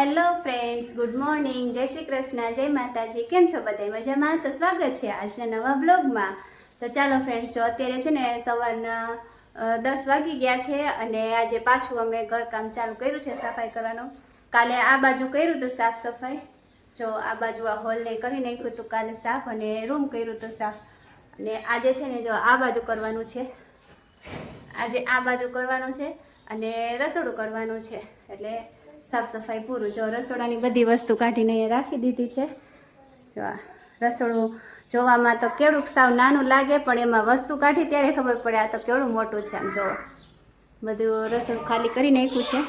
Hello friends, good morning, જય શ્રી કૃષ્ણ, જય માતાજી. કેમ છો બધા? મજામાં? તો સ્વાગત છે આજના નવા બ્લોગમાં. તો ચાલો ફ્રેન્ડ્સ, જો અત્યારે છે ને સવારના 10 વાગી ગયા છે અને આજે પાછું અમે ઘરકામ ચાલુ કર્યું છે, સફાઈ કરવાનું. કાલે આ બાજુ કર્યું હતું સાફ સફાઈ, જો આ બાજુ આ હોલને કરી નાખ્યું હતું કાલે સાફ, અને રૂમ કર્યું હતું સાફ. અને આજે છે ને જો આ બાજુ કરવાનું છે, આજે આ બાજુ કરવાનું છે અને રસોડું કરવાનું છે. એટલે સાફ સફાઈ પૂરું. જો રસોડાની બધી વસ્તુ કાઢીને અહીંયા રાખી દીધી છે. જો આ રસોડું જોવામાં તો કેળું સાવ નાનું લાગે, પણ એમાં વસ્તુ કાઢી ત્યારે ખબર પડે આ તો કેળું મોટું છે. આમ જો બધું રસોડું ખાલી કરી નાખ્યું છે.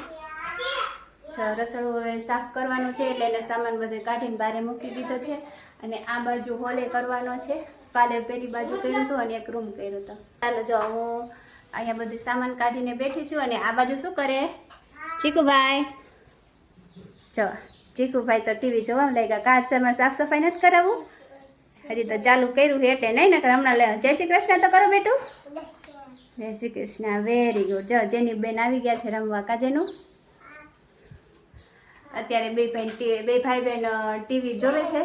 રસોડું હવે સાફ કરવાનું છે એટલે એને સામાન બધું કાઢીને બહાર મૂકી દીધો છે. અને આ બાજુ હોલે કરવાનો છે. કાલે પેલી બાજુ કર્યું હતું અને એક રૂમ કર્યું હતું. ચાલો જો હું અહીંયા બધું સામાન કાઢીને બેઠી છું. અને આ બાજુ શું કરે ચીકુભાઈ? જો ચીકુભાઈ તો ટીવી જોવા લાગ્યા. કાચમાં સાફ સફાઈ નથી કરાવવું? હજી તો ચાલુ કર્યું છે એટલે નહીં ને હમણાં લે. જય શ્રી કૃષ્ણ તો કરો બેટું. જય શ્રી કૃષ્ણ, વેરી ગુડ. જો જેની બેન આવી ગયા છે રમવા. કાજેનું અત્યારે બે ભાઈ બહેન ટીવી જોવે છે.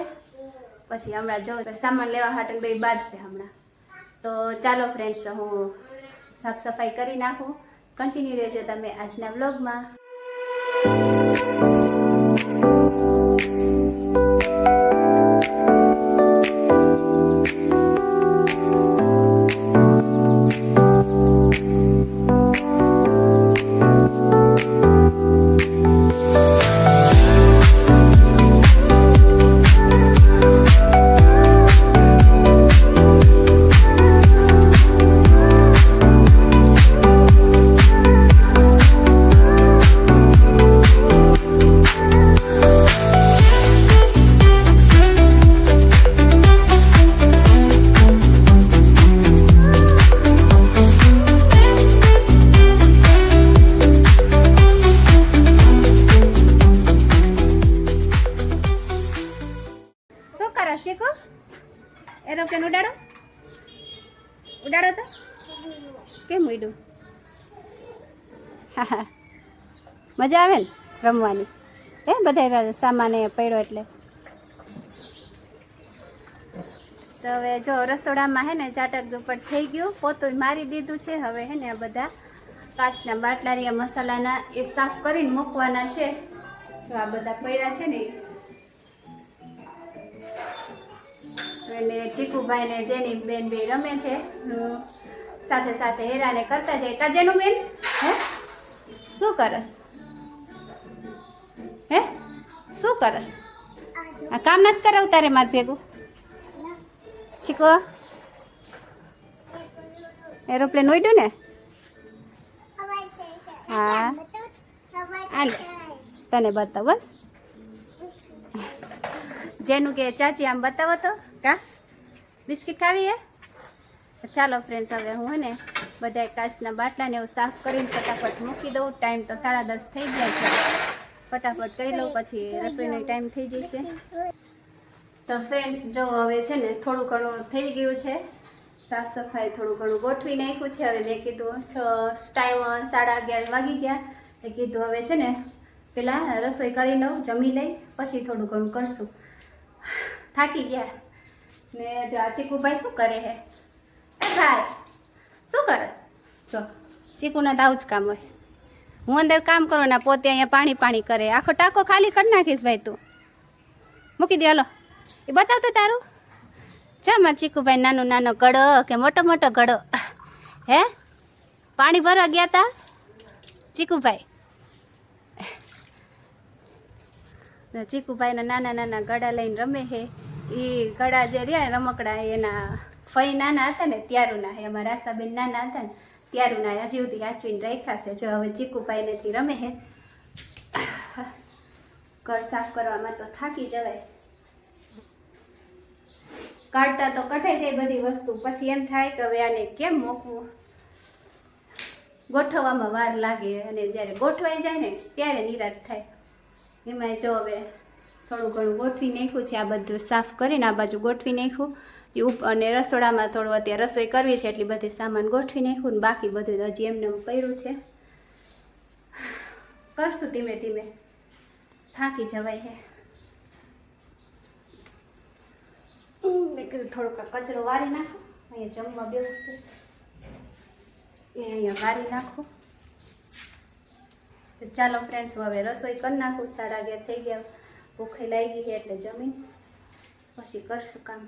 પછી હમણાં જો સામાન લેવા હાટે બે બાદ છે હમણાં. તો ચાલો ફ્રેન્ડ્સ, હું સાફ સફાઈ કરી નાખું. કન્ટિન્યુ રહેજો તમે આજના વ્લોગમાં. એરોપ્લેન ઉડાડો, ઉડાડો તો કેમ ઉડ્યું? હા, મજા આવે ને રમવાની? બધા સામાન એ પડ્યો એટલે. તો હવે જો રસોડામાં હે ને ચાટક ઝુપટ થઈ ગયું, પોતું મારી દીધું છે. હવે હે ને આ બધા કાચના બાટલા મસાલાના એ સાફ કરીને મૂકવાના છે. જો આ બધા પડ્યા છે ને, અને ચીકુભાઈ ને જેની બેન બે રમે છે. સાથે સાથે હેરાને કરતા જાય. કાજેનું બેન હે શું કરસ? હે શું કરસ? આ કામ નથી કરાવું તારે માર ભેગું? ચીકો એરોપ્લેન ઉડ્યું ને? હા હાલ તને બતાવ બસ. જેનું કે ચાચી આમ બતાવો તો. કા બિસ્કિટ ખાવી હે? ચાલો ફ્રેન્ડ્સ, હવે હું હે ને બધા કાચના બાટલાને એવું સાફ કરીને ફટાફટ મૂકી દઉં. ટાઈમ તો 10:30 થઈ ગયા છે. ફટાફટ કરી લઉં, પછી રસોઈનો ટાઈમ થઈ જશે. તો ફ્રેન્ડ્સ જો હવે છે ને થોડું ઘણું થઈ ગયું છે સાફ સફાઈ, થોડું ઘણું ગોઠવી નાખ્યું છે. હવે મેં કીધું ટાઈમ 11:30 વાગી ગયા. એ કીધું હવે છે ને પેલા રસોઈ કરી લઉં, જમી લઈ, પછી થોડું ઘણું કરશું. થાકી ગયા ને. જો આ ચીકુભાઈ શું કરે હે? એ ભાઈ શું કરસ? જો ચીકુના તો આવું જ કામ હોય. હું અંદર કામ કરું ને પોતે અહીંયા પાણી કરે. આખો ટાંકો ખાલી કરી નાખીશ ભાઈ. તું મૂકી દે. હાલો એ બતાવ તો તારું. જા મારા ચીકુભાઈ નાનો ગળો કે મોટો ગળો હે? પાણી ભરવા ગયા તા ચીકુભાઈ? ચીકુભાઈના નાના ગળા લઈને રમે છે. એ ગળા જે રહ્યા રમકડા એના ફઈ નાના હતા ને ત્યારુંના, એમાં રાસાબેન નાના હતા ને ત્યારુંના હજી સુધી આચવીને રાખ્યા છે. જો હવે ચીકુભાઈનેથી રમે છે. ઘર સાફ કરવામાં તો થાકી જવાય. કાઢતા તો કઢાઈ જાય બધી વસ્તુ, પછી એમ થાય કે હવે આને કેમ મૂકવું. ગોઠવવામાં વાર લાગે, અને જ્યારે ગોઠવાઈ જાય ને ત્યારે નિરાશ થાય. એમાં જો હવે થોડું ઘણું ગોઠવી નાખ્યું છે. આ બધું સાફ કરીને આ બાજુ ગોઠવી નાખ્યું. અને રસોડામાં થોડું અત્યારે રસોઈ કરવી છે એટલી બધી સામાન ગોઠવી નાખ્યું. ને બાકી બધું હજી એમને પડ્યું છે. કરશું ધીમે ધીમે. થાકી જવાય હે. મેં કીધું થોડોક કચરો વારી નાખો, અહીંયા જમવા બેસશે એ અહીંયા વારી નાખો. તો ચાલો ફ્રેન્ડ્સ, હવે રસોઈ કરી નાખું. 11:30 થઈ ગયા, ભૂખે લાગી છે એટલે જમીન પછી કરશું કામ.